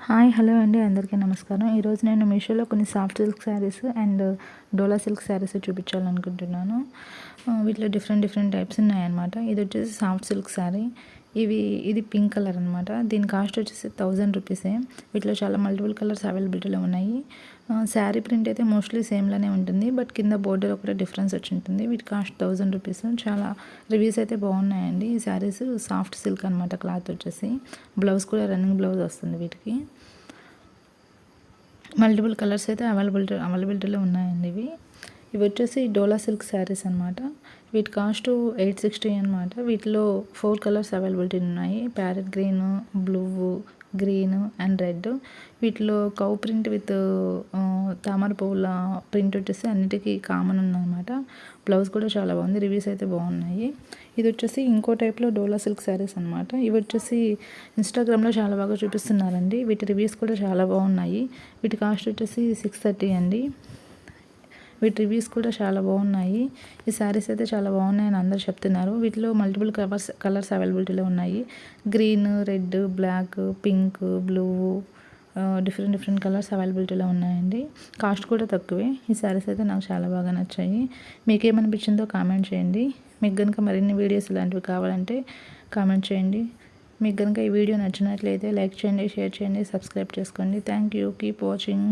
Hi hello అండి, అందరికీ నమస్కారం. ఈరోజు నేను మీషోలో కొన్ని soft silk saris and dola silk saris చూపించాలనుకుంటున్నాను. వీటిలో డిఫరెంట్ టైప్స్ ఉన్నాయన్నమాట. ఇది వచ్చేసి సాఫ్ట్ సిల్క్ శారీ. ఇది పింక్ కలర్ అనమాట. దీని కాస్ట్ వచ్చేసి 1000 రూపీసే. వీటిలో చాలా మల్టిపుల్ కలర్స్ అవైలబిలిటీలో ఉన్నాయి. శారీ ప్రింట్ అయితే మోస్ట్లీ సేమ్లానే ఉంటుంది, బట్ కింద బోర్డర్ ఒకటే డిఫరెన్స్ వచ్చి ఉంటుంది. వీటి కాస్ట్ 1000 రూపీస్. చాలా రివ్యూస్ అయితే బాగున్నాయండి. ఈ శారీస్ సాఫ్ట్ సిల్క్ అనమాట. క్లాత్ వచ్చేసి బ్లౌజ్ కూడా రన్నింగ్ బ్లౌజ్ వస్తుంది. వీటికి మల్టిపుల్ కలర్స్ అయితే అవైలబిలిటీలో ఉన్నాయండి. ఇవి వచ్చేసి డోలా సిల్క్ శారీస్ అనమాట. వీటి కాస్ట్ 860 అనమాట. వీటిలో 4 కలర్స్ అవైలబిలిటీ ఉన్నాయి. Parrot green, blue, green and red. వీటిలో కౌ ప్రింట్ విత్ తామర పువ్వుల ప్రింట్ వచ్చేసి అన్నిటికీ కామన్ ఉందన్నమాట. బ్లౌజ్ కూడా చాలా బాగుంది. రివ్యూస్ అయితే బాగున్నాయి. ఇది వచ్చేసి ఇంకో టైప్లో డోలా సిల్క్ శారీస్ అనమాట. ఇవి వచ్చేసి ఇన్స్టాగ్రామ్లో చాలా బాగా చూపిస్తున్నారండి. వీటి రివ్యూస్ కూడా చాలా బాగున్నాయి. వీటి కాస్ట్ వచ్చేసి 630 అండి. వీటి రివ్యూస్ కూడా చాలా బాగున్నాయి. ఈ శారీస్ అయితే చాలా బాగున్నాయని అందరూ చెప్తున్నారు. వీటిలో మల్టిపుల్ కలర్స్ అవైలబిలిటీలో ఉన్నాయి. Green, red, black, pink, blue, different colours అవైలబిలిటీలో ఉన్నాయండి. కాస్ట్ కూడా తక్కువే. ఈ శారీస్ అయితే నాకు చాలా బాగా నచ్చాయి. మీకేమనిపించిందో కామెంట్ చేయండి. మీకు కనుక మరిన్ని వీడియోస్ ఇలాంటివి కావాలంటే కామెంట్ చేయండి. మీకు కనుక ఈ వీడియో నచ్చినట్లయితే లైక్ చేయండి, షేర్ చేయండి, సబ్స్క్రైబ్ చేసుకోండి. Thank you. Keep watching.